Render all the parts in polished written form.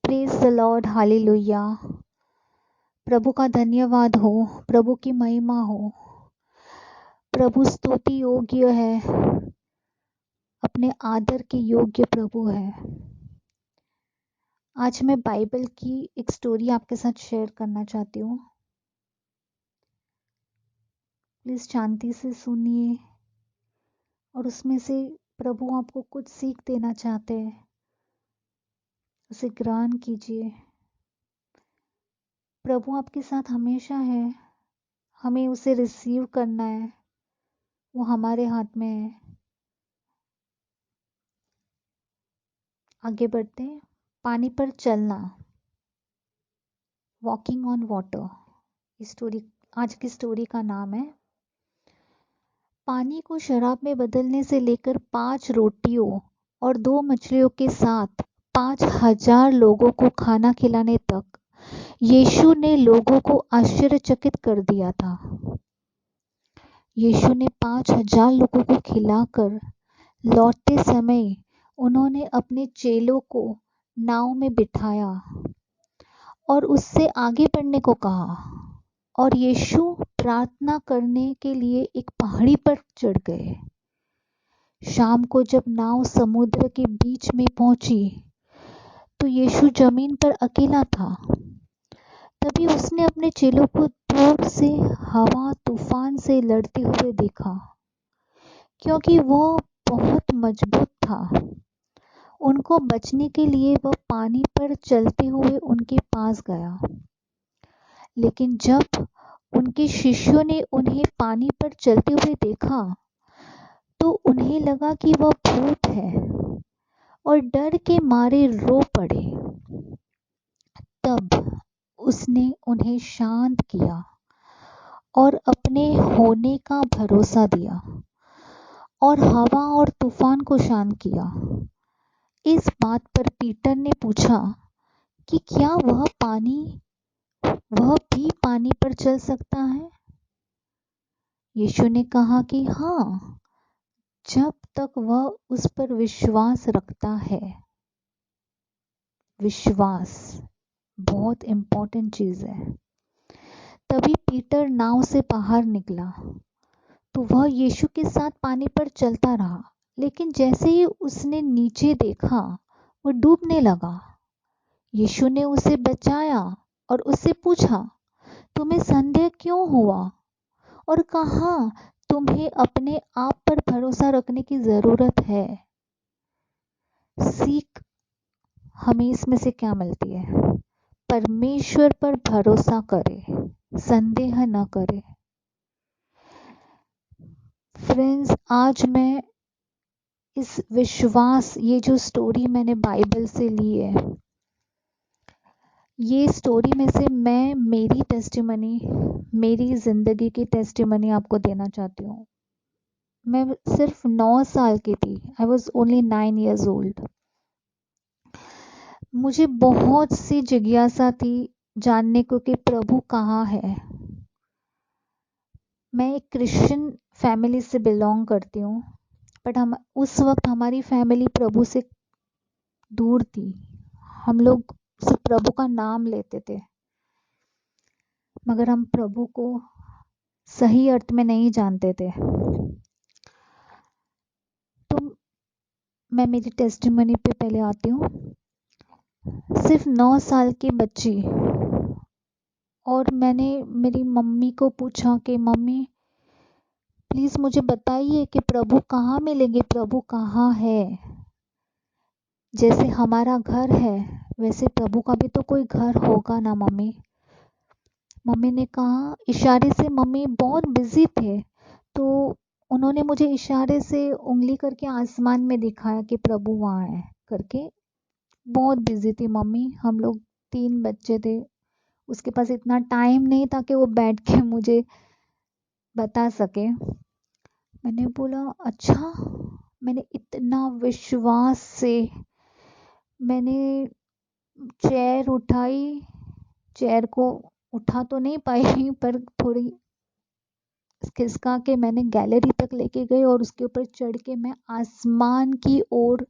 Praise the Lord, hallelujah. प्रभु का धन्यवाद हो, प्रभु की महिमा हो। प्रभु स्तुति योग्य है, अपने आदर के योग्य प्रभु है। आज मैं बाइबल की एक स्टोरी आपके साथ शेयर करना चाहती हूँ। प्लीज शांति से सुनिए और उसमें से प्रभु आपको कुछ सीख देना चाहते हैं, उसे ग्रहण कीजिए। प्रभु आपके साथ हमेशा है, हमें उसे रिसीव करना है, वो हमारे हाथ में है। आगे बढ़ते हैं। पानी पर चलना, वॉकिंग ऑन वाटर, स्टोरी आज की स्टोरी का नाम है। पानी को शराब में बदलने से लेकर 5 रोटियों और 2 मछलियों के साथ 5,000 लोगों को खाना खिलाने तक यीशु ने लोगों को आश्चर्यचकित कर दिया था। यीशु ने 5,000 लोगों को खिलाकर लौटते समय उन्होंने अपने चेलों को नाव में बिठाया और उससे आगे बढ़ने को कहा, और यीशु प्रार्थना करने के लिए एक पहाड़ी पर चढ़ गए। शाम को जब नाव समुद्र के बीच में पहुंची तो यीशु जमीन पर अकेला था। तभी उसने अपने चेलों को दूर से हवा तूफान से लड़ते हुए देखा, क्योंकि वह बहुत मजबूत था। उनको बचने के लिए वह पानी पर चलते हुए उनके पास गया, लेकिन जब उनके शिष्यों ने उन्हें पानी पर चलते हुए देखा तो उन्हें लगा कि वह भूत है और डर के मारे रो पड़े। तब उसने उन्हें शांत किया और अपने होने का भरोसा दिया और हवा और तूफान को शांत किया। इस बात पर पीटर ने पूछा कि क्या वह भी पानी पर चल सकता है? यीशु ने कहा कि हाँ, जब तक वह उस पर विश्वास रखता है। विश्वास बहुत इंपॉर्टेंट चीज है। तभी पीटर नाव से बाहर निकला तो वह यीशु के साथ पानी पर चलता रहा, लेकिन जैसे ही उसने नीचे देखा वो डूबने लगा। यीशु ने उसे बचाया और उससे पूछा, तुम्हें संदेह क्यों हुआ और कहा तुम्हें अपने आप पर भरोसा रखने की जरूरत है? सीख हमें इसमें से क्या मिलती है? परमेश्वर पर भरोसा करे, संदेह न करे। फ्रेंड्स, आज मैं इस विश्वास, ये जो स्टोरी मैंने बाइबल से ली है, ये स्टोरी में से मैं मेरी टेस्टिमनी, मेरी जिंदगी की टेस्टिमनी आपको देना चाहती हूँ। मैं सिर्फ 9 साल की थी। I was only 9 years old। मुझे बहुत सी जिज्ञासा थी जानने को कि प्रभु कहाँ है। मैं एक क्रिश्चियन फैमिली से बिलोंग करती हूँ, बट हम उस वक्त हमारी फैमिली प्रभु से दूर थी। हम लोग सिर्फ प्रभु का नाम लेते थे, मगर हम प्रभु को सही अर्थ में नहीं जानते थे। तो मैं मेरी टेस्टिमनी पे पहले आती हूँ। सिर्फ 9 साल की बच्ची, और मैंने मेरी मम्मी को पूछा कि मम्मी प्लीज मुझे बताइए कि प्रभु कहाँ मिलेंगे, प्रभु कहाँ है? जैसे हमारा घर है वैसे प्रभु का भी तो कोई घर होगा ना मम्मी। मम्मी ने कहा, इशारे से, मम्मी बहुत बिजी थे तो उन्होंने मुझे इशारे से उंगली करके आसमान में दिखाया कि प्रभु वहाँ है करके। बहुत बिजी थी मम्मी, हम लोग 3 बच्चे थे, उसके पास इतना टाइम नहीं था कि वो बैठ के मुझे बता सके। मैंने बोला अच्छा। मैंने इतना विश्वास से मैंने चेयर उठाई, चेयर को उठा तो नहीं पाई पर थोड़ी खिसका के मैंने गैलरी तक लेके गई और उसके ऊपर चढ़ के मैं आसमान की ओर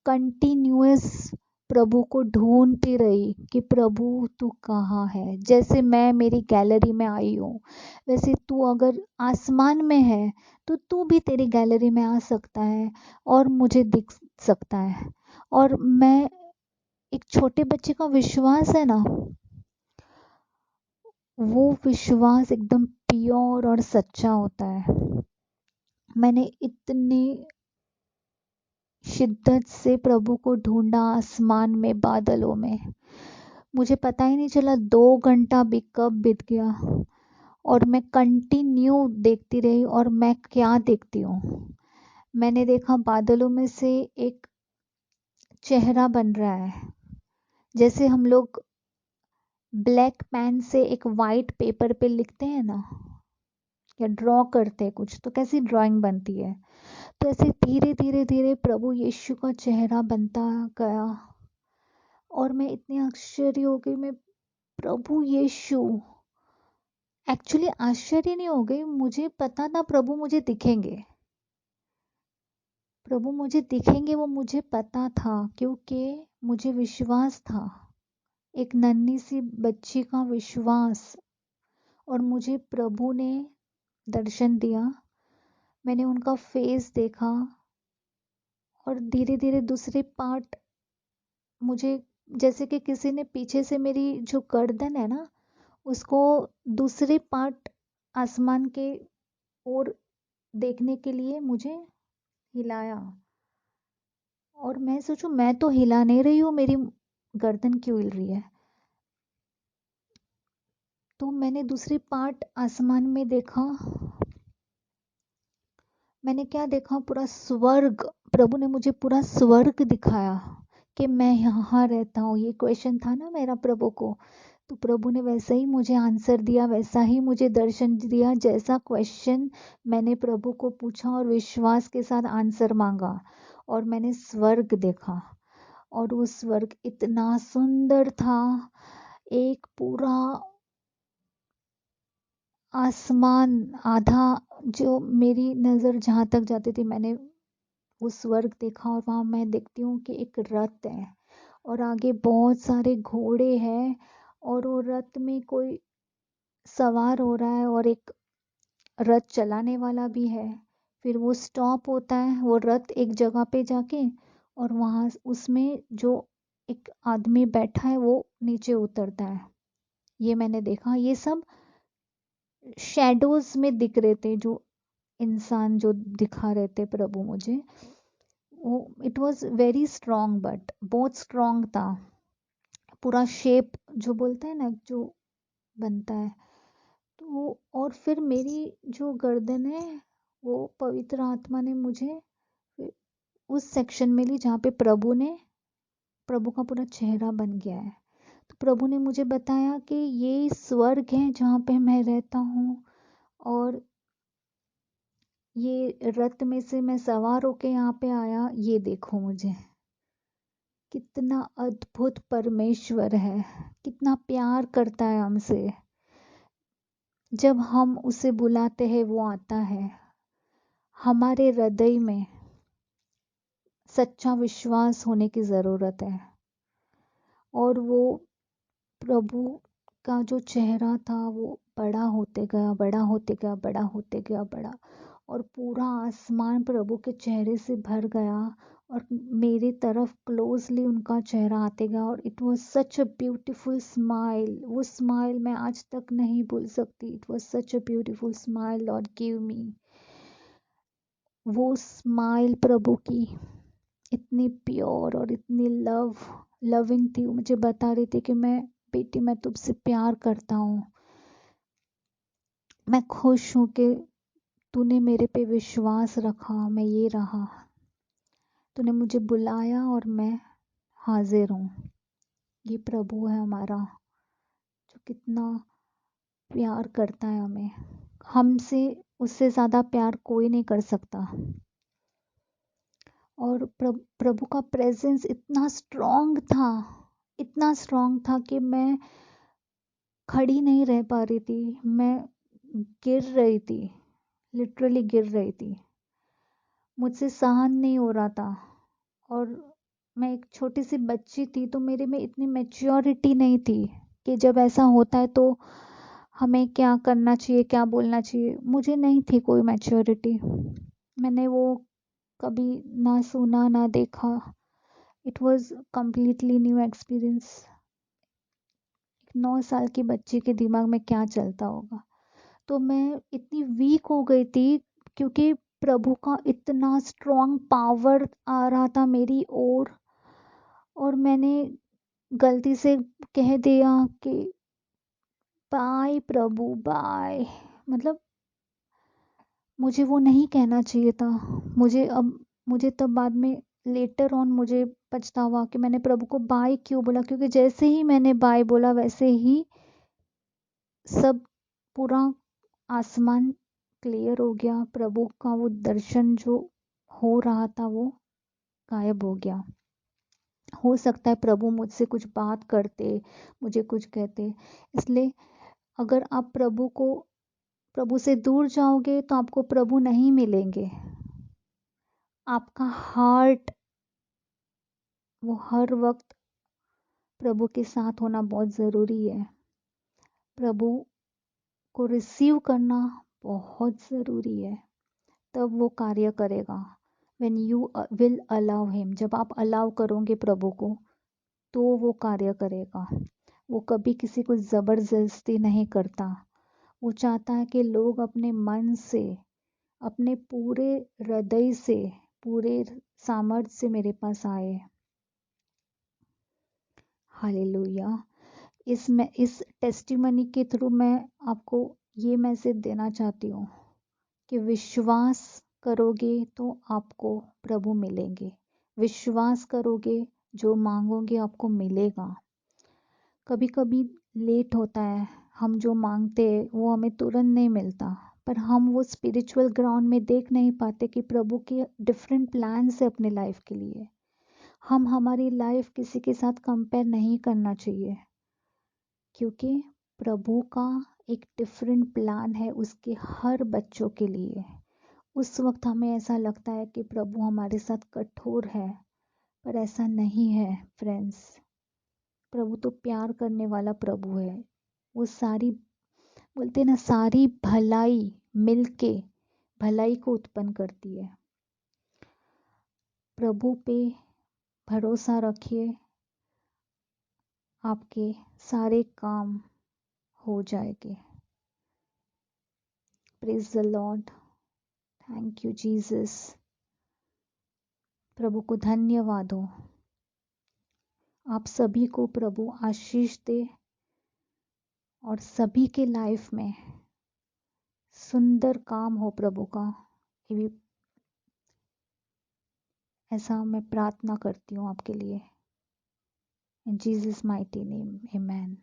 कंटिन्यूअस प्रभु को ढूंढती रही कि प्रभु तू कहाँ है। जैसे मैं मेरी गैलरी में आई हूँ, वैसे तू अगर आसमान में है तो तू भी तेरी गैलरी में आ सकता है और मुझे दिख सकता है। और मैं, एक छोटे बच्चे का विश्वास है ना, वो विश्वास एकदम प्योर और सच्चा होता है। मैंने इतनी शिद्दत से प्रभु को ढूंढा आसमान में, बादलों में, मुझे पता ही नहीं चला 2 घंटा भी कब बीत गया। और मैं कंटिन्यू देखती रही। और मैं क्या देखती हूँ, मैंने देखा बादलों में से एक चेहरा बन रहा है। जैसे हम लोग ब्लैक पेन से एक वाइट पेपर पे लिखते हैं ना, या ड्रॉ करते हैं कुछ, तो कैसी ड्राइंग बनती है, तो ऐसे धीरे धीरे धीरे प्रभु यीशु का चेहरा बनता गया। और मैं इतनी आश्चर्य हो गई। मैं, प्रभु यीशु, एक्चुअली आश्चर्य नहीं हो गई, मुझे पता था प्रभु मुझे दिखेंगे, प्रभु मुझे दिखेंगे, वो मुझे पता था, क्योंकि मुझे विश्वास था, एक नन्ही सी बच्ची का विश्वास। और मुझे प्रभु ने दर्शन दिया, मैंने उनका फेस देखा। और धीरे धीरे दूसरे पार्ट, मुझे जैसे कि किसी ने पीछे से मेरी जो गर्दन है ना, उसको दूसरे पार्ट आसमान के ओर देखने के लिए मुझे हिलाया। और मैं सोचूं, मैं तो हिला नहीं रही हूँ, मेरी गर्दन क्यों हिल रही है। तो मैंने दूसरी पार्ट आसमान में देखा। मैंने क्या देखा, पूरा स्वर्ग। प्रभु ने मुझे पूरा स्वर्ग दिखाया कि मैं यहाँ रहता हूँ। ये क्वेश्चन था ना मेरा प्रभु को, तो प्रभु ने वैसा ही मुझे आंसर दिया, वैसा ही मुझे दर्शन दिया, जैसा क्वेश्चन मैंने प्रभु को पूछा और विश्वास के साथ आंसर मांगा। और मैंने स्वर्ग देखा। और वो स्वर्ग इतना सुंदर था, एक पूरा आसमान आधा, जो मेरी नज़र जहाँ तक जाती थी, मैंने वो स्वर्ग देखा। और वहाँ मैं देखती हूँ कि एक रथ है और आगे बहुत सारे घोड़े हैं, और वो रथ में कोई सवार हो रहा है और एक रथ चलाने वाला भी है। फिर वो स्टॉप होता है, वो रथ एक जगह पे जाके, और वहाँ उसमें जो एक आदमी बैठा है वो नीचे उतरता है। ये मैंने देखा। ये सब शैडोज में दिख रहे थे, जो इंसान जो दिखा रहे थे प्रभु मुझे, वो it was very strong, but बहुत स्ट्रॉन्ग था। पूरा शेप जो बोलते हैं ना, जो बनता है, तो और फिर मेरी जो गर्दन है, वो पवित्र आत्मा ने मुझे उस सेक्शन में ली जहाँ पे प्रभु का पूरा चेहरा बन गया है। तो प्रभु ने मुझे बताया कि ये स्वर्ग है जहाँ पे मैं रहता हूँ, और ये रथ में से मैं सवार होके यहाँ पे आया, ये देखो मुझे। कितना अद्भुत परमेश्वर है, कितना प्यार करता है हमसे। जब हम उसे बुलाते हैं वो आता है। हमारे हृदय में सच्चा विश्वास होने की ज़रूरत है। और वो प्रभु का जो चेहरा था वो बड़ा होते गया, बड़ा होते गया, बड़ा होते गया, बड़ा। और पूरा आसमान प्रभु के चेहरे से भर गया, और मेरी तरफ क्लोजली उनका चेहरा आते गया। और it was such a beautiful smile. वो स्माइल मैं आज तक नहीं भूल सकती। It was such a beautiful smile Lord give me. वो स्माइल प्रभु की इतनी प्योर और इतनी लविंग थी। वो मुझे बता रही थी कि मैं, बेटी, मैं तुझसे प्यार करता हूँ, मैं खुश हूँ कि तूने मेरे पे विश्वास रखा, मैं ये रहा, तूने मुझे बुलाया और मैं हाजिर हूँ। ये प्रभु है हमारा, जो कितना प्यार करता है हमें। हमसे उससे ज़्यादा प्यार कोई नहीं कर सकता। और प्रभु का प्रेजेंस इतना स्ट्रॉन्ग था, इतना स्ट्रॉन्ग था कि मैं खड़ी नहीं रह पा रही थी, मैं गिर रही थी, लिटरली गिर रही थी, मुझसे सहन नहीं हो रहा था। और मैं एक छोटी सी बच्ची थी, तो मेरे में इतनी मैच्योरिटी नहीं थी कि जब ऐसा होता है तो हमें क्या करना चाहिए, क्या बोलना चाहिए। मुझे नहीं थी कोई मैच्योरिटी। मैंने वो कभी ना सुना ना देखा। It was completely new experience. 9 साल की बच्ची के दिमाग में क्या चलता होगा। तो मैं इतनी वीक हो गई थी क्योंकि प्रभु का इतना स्ट्रॉन्ग पावर आ रहा था मेरी ओर, और मैंने गलती से कह दिया कि बाय प्रभु बाय। मतलब मुझे वो नहीं कहना चाहिए था। मुझे तब बाद में लेटर ऑन मुझे पछतावा कि मैंने प्रभु को बाय क्यों बोला, क्योंकि जैसे ही मैंने बाय बोला वैसे ही सब पूरा आसमान क्लियर हो गया। प्रभु का वो दर्शन जो हो रहा था वो गायब हो गया। हो सकता है प्रभु मुझसे कुछ बात करते, मुझे कुछ कहते। इसलिए अगर आप प्रभु से दूर जाओगे तो आपको प्रभु नहीं मिलेंगे। आपका हार्ट वो हर वक्त प्रभु के साथ होना बहुत ज़रूरी है। प्रभु को रिसीव करना बहुत ज़रूरी है, तब वो कार्य करेगा। when you will allow him, जब आप अलाउ करोगे प्रभु को तो वो कार्य करेगा। वो कभी किसी को ज़बरदस्ती नहीं करता। वो चाहता है कि लोग अपने मन से, अपने पूरे हृदय से, पूरे सामर्थ्य से मेरे पास आए। हालेलुया। इस टेस्टिमनी के थ्रू मैं आपको ये मैसेज देना चाहती हूँ कि विश्वास करोगे तो आपको प्रभु मिलेंगे। विश्वास करोगे, जो मांगोगे आपको मिलेगा। कभी कभी लेट होता है, हम जो मांगते हैं वो हमें तुरंत नहीं मिलता, पर हम वो स्पिरिचुअल ग्राउंड में देख नहीं पाते कि प्रभु के डिफरेंट प्लान्स है अपने लाइफ के लिए। हम हमारी लाइफ किसी के साथ कंपेयर नहीं करना चाहिए, क्योंकि प्रभु का एक डिफरेंट प्लान है उसके हर बच्चों के लिए। उस वक्त हमें ऐसा लगता है कि प्रभु हमारे साथ कठोर है, पर ऐसा नहीं है फ्रेंड्स। प्रभु तो प्यार करने वाला प्रभु है। वो सारी, बोलते हैं ना, सारी भलाई मिलके भलाई को उत्पन्न करती है। प्रभु पे भरोसा रखिए, आपके सारे काम हो जाएंगे। Praise the Lord. Thank you Jesus. प्रभु को धन्यवाद हो। आप सभी को प्रभु आशीष दे और सभी के लाइफ में सुंदर काम हो प्रभु का। ये भी ऐसा मैं प्रार्थना करती हूँ आपके लिए। इन जीसस माइटी नेम, आमेन।